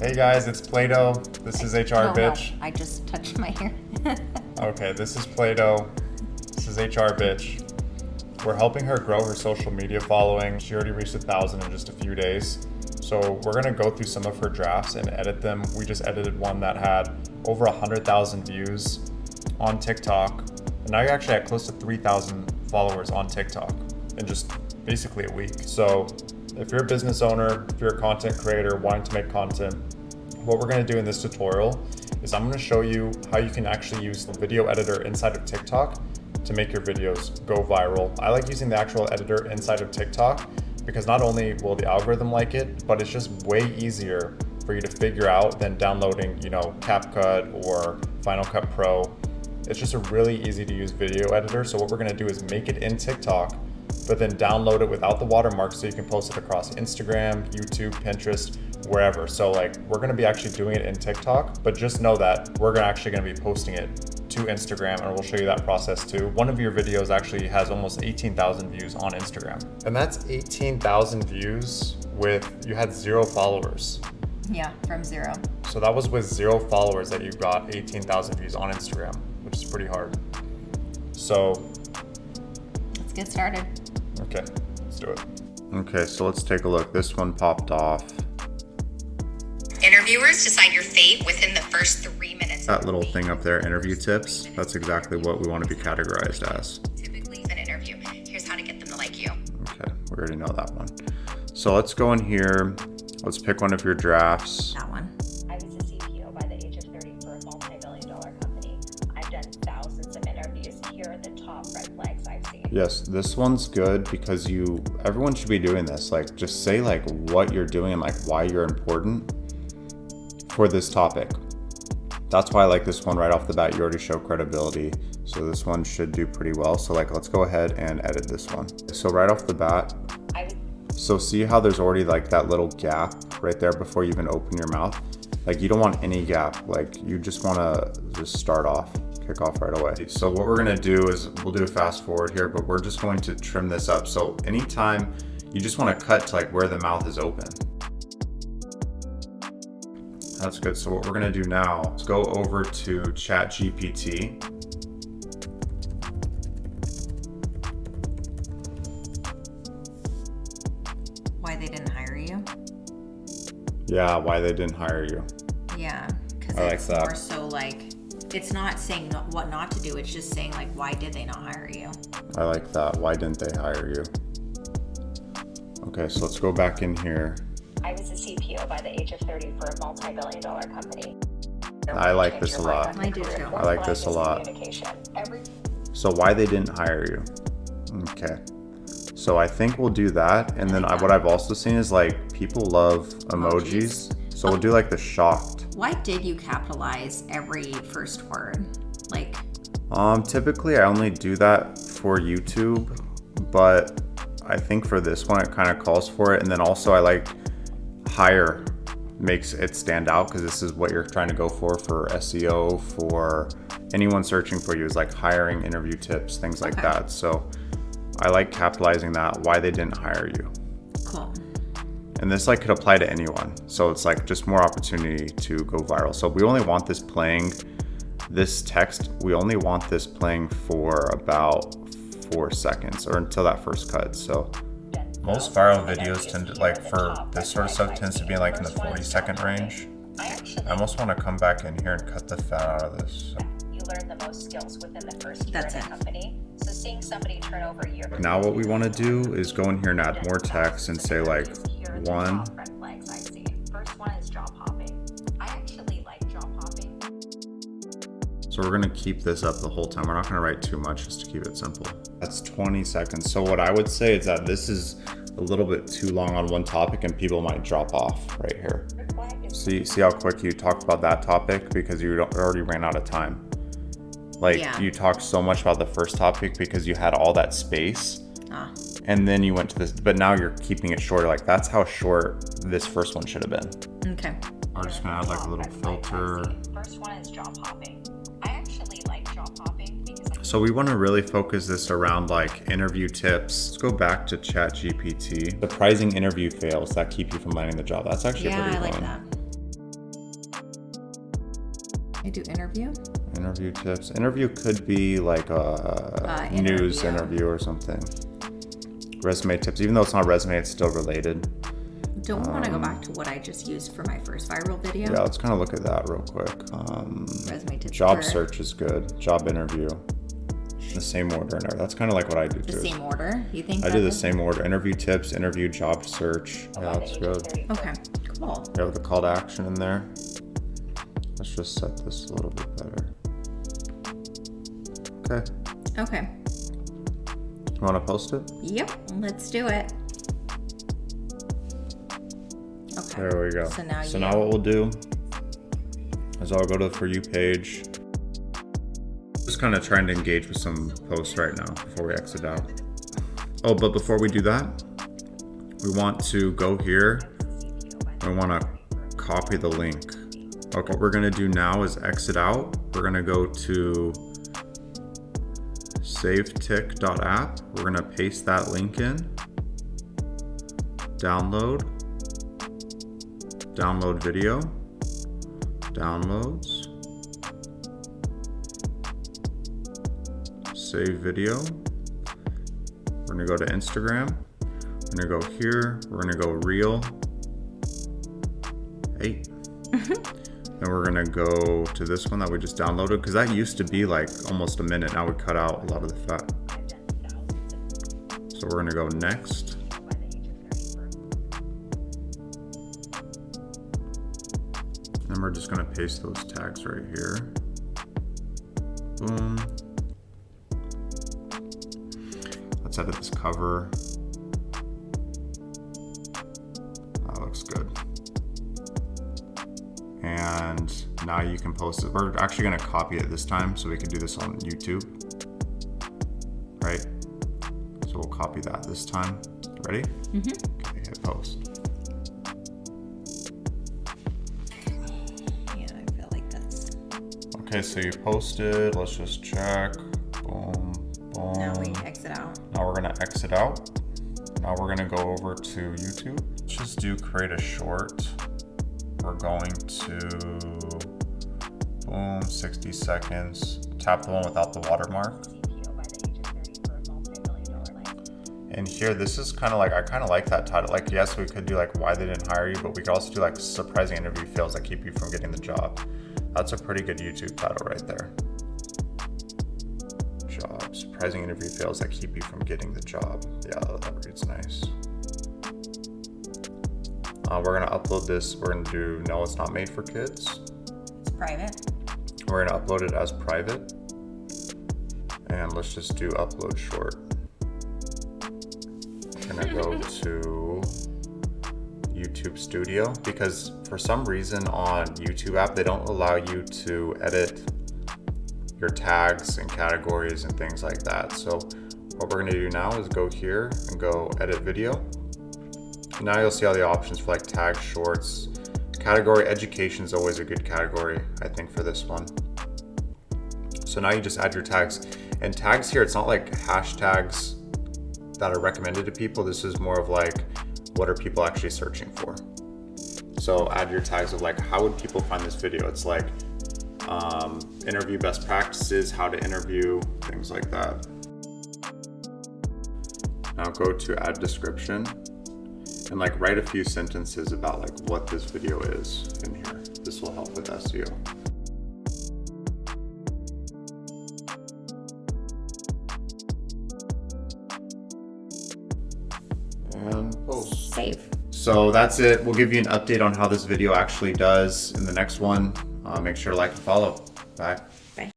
Hey guys, it's Play-Doh. This is HR Bitch. No, I just touched my hair. Okay, this is Play-Doh. This is HR Bitch. We're helping her grow her social media following. She already reached 1,000 in just a few days. So we're gonna go through some of her drafts and edit them. We just edited one that had over 100,000 views on TikTok. And now you're actually at close to 3,000 followers on TikTok in just basically a week. So if you're a business owner, if you're a content creator wanting to make content, what we're gonna do in this tutorial is I'm gonna show you how you can actually use the video editor inside of TikTok to make your videos go viral. I like using the actual editor inside of TikTok because not only will the algorithm like it, but it's just way easier for you to figure out than downloading, CapCut or Final Cut Pro. It's just a really easy to use video editor. So what we're gonna do is make it in TikTok, but then download it without the watermark so you can post it across Instagram, YouTube, Pinterest, wherever. So we're gonna be actually doing it in TikTok, but just know that we're actually gonna be posting it to Instagram, and we'll show you that process too. One of your videos actually has almost 18,000 views on Instagram. And that's 18,000 views you had 0 followers. Yeah, from 0. So that was with 0 followers that you got 18,000 views on Instagram, which is pretty hard. So let's get started. Okay, let's do it. Okay, so let's take a look. This one popped off. Interviewers decide your fate within the first 3 minutes. That little thing up there, interview tips, that's exactly what we want to be categorized as. Typically, an interview. Here's how to get them to like you. Okay, we already know that one. So let's go in here. Let's pick one of your drafts. That one. I was a CPO by the age of 30 for a multi-billion-dollar company. I've done thousands of interviews. Here are the top red flags I've seen. Yes, this one's good because everyone should be doing this. Just say what you're doing and why you're important for this topic. That's why I like this one right off the bat. You already show credibility. So this one should do pretty well. So let's go ahead and edit this one. So right off the bat, so see how there's already that little gap right there before you even open your mouth? You don't want any gap. You just wanna start off, kick off right away. So what we're gonna do is we'll do a fast forward here, but we're just going to trim this up. So anytime you just wanna cut to where the mouth is open. That's good. So what we're gonna do now is go over to ChatGPT. Why they didn't hire you? Yeah, why they didn't hire you. Yeah, because I like it's that. more so it's not saying what not to do. It's just saying why did they not hire you? I like that. Why didn't they hire you? Okay, so let's go back in here. I was a CPO by the age of 30 for a multi-billion-dollar company. I like this a lot. I do too. I like this a lot. So why they didn't hire you? Okay. So I think we'll do that. And then what I've also seen is people love emojis. So we'll do the shocked. Why did you capitalize every first word? Typically I only do that for YouTube, but I think for this one it kind of calls for it. And then also I like hire makes it stand out because this is what you're trying to go for SEO, for anyone searching for you is hiring, interview tips, things like that. So I like capitalizing that, why they didn't hire you. Cool. And this could apply to anyone. So it's just more opportunity to go viral. So we only want this playing, this text, we only want this playing for about 4 seconds or until that first cut. So most viral videos tend to for this sort of stuff tends to be in the 40-second range. I almost want to come back in here and cut the fat out of this. You learn the most skills within the first year That's in a it. company. So seeing somebody turn over year. Now what we want to do is go in here and add more text and say Here are the one. top red flags I've seen. First one is job hopping. I actually like job hopping. So we're gonna keep this up the whole time. We're not gonna write too much just to keep it simple. That's 20 seconds. So what I would say is that this is a little bit too long on one topic and people might drop off right here. See how quick you talked about that topic because you already ran out of time. You talked so much about the first topic because you had all that space. And then you went to this, but now you're keeping it shorter. That's how short this first one should have been. Okay. We're just gonna add a little filter. First one is job hopping. I actually like job hopping because So we want to really focus this around interview tips. Let's go back to ChatGPT. Surprising interview fails that keep you from landing the job. That's actually a pretty I like one. that. I do interview. Interview tips. Interview could be like a news interview or something. Resume tips. Even though it's not resume, it's still related. Don't we want to go back to what I just used for my first viral video? Yeah, let's kind of look at that real quick. Resume tips. Job search is good. Job interview. The same order. That's kind of like what I do too. The same order, you think? I do the same order. Interview tips, interview, job search. Yeah, that's good. Okay, cool. We have the call to action in there. Let's just set this a little bit better. Okay. Okay. You want to post it? Yep, let's do it. Okay. There we go. So now what we'll do is I'll go to the For You page. Just kind of trying to engage with some posts right now before we exit out. Oh, but before we do that, we want to go here. We want to copy the link. Okay, what we're going to do now is exit out. We're going to go to savetick.app. We're going to paste that link in. Download video. Downloads. Save video. We're gonna go to Instagram. We're gonna go here. We're gonna go reel. 8. Then we're gonna go to this one that we just downloaded because that used to be like almost a minute. Now we cut out a lot of the fat. So we're gonna go next. And we're just gonna paste those tags right here. Boom. Let's edit this cover. That looks good. And now you can post it. We're actually gonna copy it this time so we can do this on YouTube. Right? So we'll copy that this time. Ready? Mm-hmm. Okay, hit post. Yeah, I feel like that's... Okay, so you posted. Let's just check. Boom, boom. Now we exit out. Now we're gonna exit out. Now we're gonna go over to YouTube. Let's just do create a short. We're going to, boom, 60 seconds. Tap the one without the watermark. And here, this is kind of like, I kind of like that title. Like, yes, we could do like why they didn't hire you, but we could also do like surprising interview fails that keep you from getting the job. That's a pretty good YouTube title right there. Job, surprising interview fails that keep you from getting the job. Yeah, that reads nice. We're gonna upload this. We're gonna do, no, it's not made for kids. It's private. We're gonna upload it as private. And let's just do upload short. We're gonna go to YouTube Studio because for some reason on YouTube app, they don't allow you to edit your tags and categories and things like that. So what we're gonna do now is go here and go edit video. Now you'll see all the options for like tags, shorts, category. Education is always a good category, I think, for this one. So now you just add your tags. And tags here, it's not like hashtags that are recommended to people. This is more of like, what are people actually searching for? So add your tags of like, how would people find this video? It's like interview best practices, how to interview, things like that. Now go to add description and like write a few sentences about like what this video is in here. This will help with SEO. And post. Save. So that's it. We'll give you an update on how this video actually does in the next one. Make sure to like and follow. Bye.